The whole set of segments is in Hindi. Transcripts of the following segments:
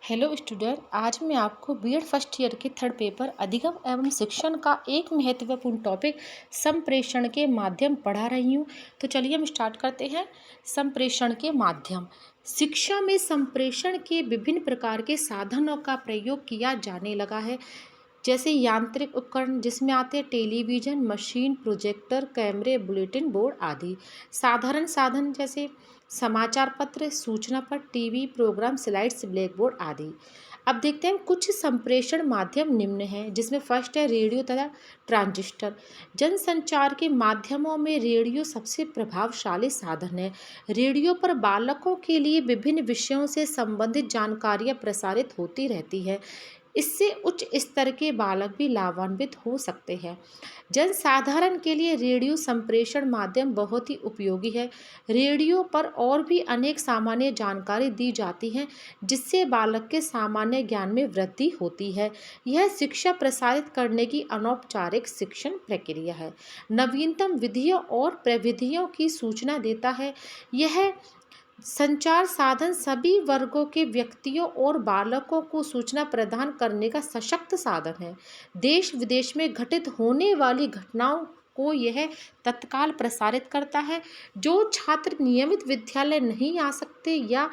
हेलो स्टूडेंट, आज मैं आपको बीएड फर्स्ट ईयर के थर्ड पेपर अधिगम एवं शिक्षण का एक महत्वपूर्ण टॉपिक संप्रेषण के माध्यम पढ़ा रही हूँ। तो चलिए हम स्टार्ट करते हैं। संप्रेषण के माध्यम। शिक्षा में संप्रेषण के विभिन्न प्रकार के साधनों का प्रयोग किया जाने लगा है, जैसे यांत्रिक उपकरण जिसमें आते हैं टेलीविज़न, मशीन, प्रोजेक्टर, कैमरे, बुलेटिन बोर्ड आदि। साधारण साधन जैसे समाचार पत्र, सूचना पत्र, TV program, slides, black board आदि। अब देखते हैं कुछ संप्रेषण माध्यम निम्न हैं, जिसमें फर्स्ट है रेडियो तथा ट्रांजिस्टर। जनसंचार के माध्यमों में रेडियो सबसे प्रभावशाली साधन है। रेडियो पर बालकों के लिए विभिन्न विषयों से संबंधित जानकारियाँ प्रसारित होती रहती है। इससे उच्च स्तर के बालक भी लाभान्वित हो सकते हैं। जनसाधारण के लिए रेडियो संप्रेषण माध्यम बहुत ही उपयोगी है। रेडियो पर और भी अनेक सामान्य जानकारी दी जाती है, जिससे बालक के सामान्य ज्ञान में वृद्धि होती है। यह शिक्षा प्रसारित करने की अनौपचारिक शिक्षण प्रक्रिया है। नवीनतम विधियों और प्रविधियों की सूचना देता है। यह संचार साधन सभी वर्गों के व्यक्तियों और बालकों को सूचना प्रदान करने का सशक्त साधन है। देश विदेश में घटित होने वाली घटनाओं को यह तत्काल प्रसारित करता है। जो छात्र नियमित विद्यालय नहीं आ सकते या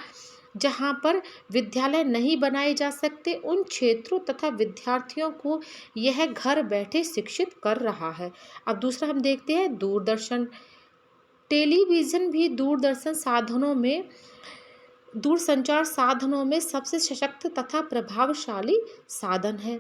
जहां पर विद्यालय नहीं बनाए जा सकते, उन क्षेत्रों तथा विद्यार्थियों को यह घर बैठे शिक्षित कर रहा है। अब दूसरा हम देखते हैं दूरदर्शन। टेलीविज़न भी दूरसंचार साधनों में सबसे सशक्त तथा प्रभावशाली साधन है।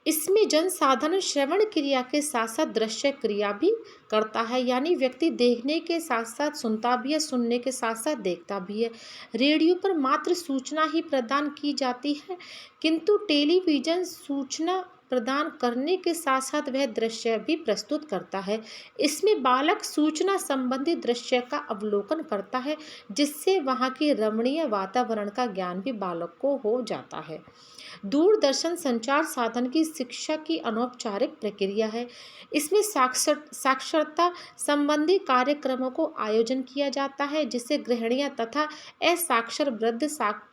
इसमें जनसाधारण श्रवण क्रिया के साथ साथ दृश्य क्रिया भी करता है, यानी व्यक्ति देखने के साथ साथ सुनता भी है, सुनने के साथ साथ देखता भी है। रेडियो पर मात्र सूचना ही प्रदान की जाती है, किंतु टेलीविज़न सूचना प्रदान करने के साथ साथ वह दृश्य भी प्रस्तुत करता है। इसमें बालक सूचना संबंधी दृश्य का अवलोकन करता है, जिससे वहाँ के रमणीय वातावरण का ज्ञान भी बालक को हो जाता है। दूरदर्शन संचार साधन की शिक्षा की अनौपचारिक प्रक्रिया है। इसमें साक्षरता संबंधी कार्यक्रमों को आयोजन किया जाता है, जिससे गृहिणियाँ तथा असाक्षर वृद्ध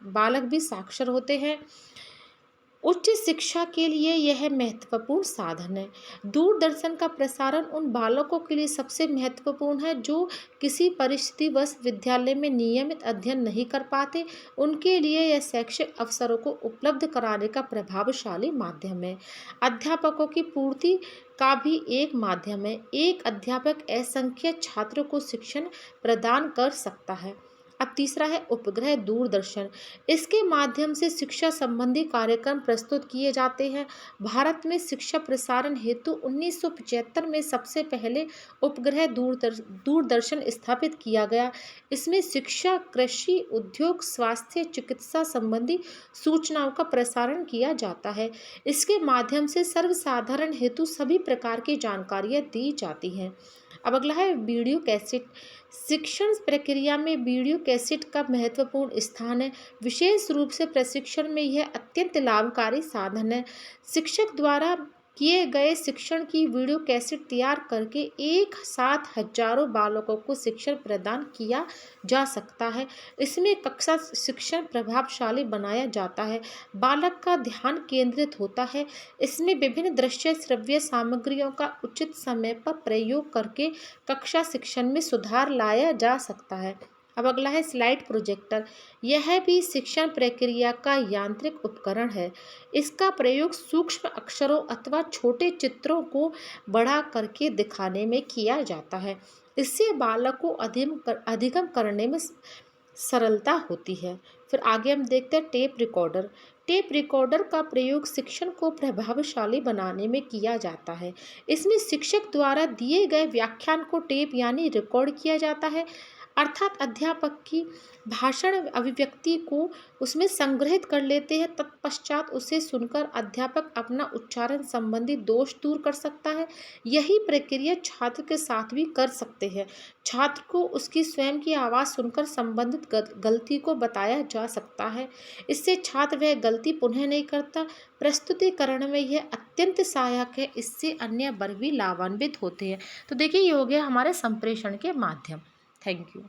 बालक भी साक्षर होते हैं। उच्च शिक्षा के लिए यह महत्वपूर्ण साधन है। दूरदर्शन का प्रसारण उन बालकों के लिए सबसे महत्वपूर्ण है जो किसी परिस्थितिवश विद्यालय में नियमित अध्ययन नहीं कर पाते। उनके लिए यह शैक्षिक अवसरों को उपलब्ध कराने का प्रभावशाली माध्यम है। अध्यापकों की पूर्ति का भी एक माध्यम है। एक अध्यापक असंख्य छात्रों को शिक्षण प्रदान कर सकता है। अब तीसरा है उपग्रह दूरदर्शन। इसके माध्यम से शिक्षा संबंधी कार्यक्रम प्रस्तुत किए जाते हैं। भारत में शिक्षा प्रसारण हेतु 1975 में सबसे पहले उपग्रह दूरदर्शन स्थापित किया गया। इसमें शिक्षा, कृषि, उद्योग, स्वास्थ्य, चिकित्सा संबंधी सूचनाओं का प्रसारण किया जाता है। इसके माध्यम से सर्वसाधारण हेतु सभी प्रकार की जानकारियाँ दी जाती हैं। अब अगला है वीडियो कैसेट। शिक्षण प्रक्रिया में वीडियो कैसेट का महत्वपूर्ण स्थान है। विशेष रूप से प्रशिक्षण में यह अत्यंत लाभकारी साधन है। शिक्षक द्वारा किए गए शिक्षण की वीडियो कैसेट तैयार करके एक साथ हजारों बालकों को शिक्षण प्रदान किया जा सकता है। इसमें कक्षा शिक्षण प्रभावशाली बनाया जाता है। बालक का ध्यान केंद्रित होता है। इसमें विभिन्न दृश्य श्रव्य सामग्रियों का उचित समय पर प्रयोग करके कक्षा शिक्षण में सुधार लाया जा सकता है। अब अगला है स्लाइड प्रोजेक्टर। यह भी शिक्षण प्रक्रिया का यांत्रिक उपकरण है। इसका प्रयोग सूक्ष्म अक्षरों अथवा छोटे चित्रों को बड़ा करके दिखाने में किया जाता है। इससे बालक को अधिगम करने में सरलता होती है। फिर आगे हम देखते हैं टेप रिकॉर्डर। टेप रिकॉर्डर का प्रयोग शिक्षण को प्रभावशाली बनाने में किया जाता है। इसमें शिक्षक द्वारा दिए गए व्याख्यान को टेप यानी रिकॉर्ड किया जाता है, अर्थात अध्यापक की भाषण अभिव्यक्ति को उसमें संग्रहित कर लेते हैं। तत्पश्चात उसे सुनकर अध्यापक अपना उच्चारण संबंधी दोष दूर कर सकता है। यही प्रक्रिया छात्र के साथ भी कर सकते हैं। छात्र को उसकी स्वयं की आवाज़ सुनकर संबंधित गलती को बताया जा सकता है। इससे छात्र वह गलती पुनः नहीं करता। प्रस्तुतिकरण में यह अत्यंत सहायक है। इससे अन्य वर्ग भी लाभान्वित होते हैं। तो देखिए, ये हो गया हमारे संप्रेषण के माध्यम। Thank you.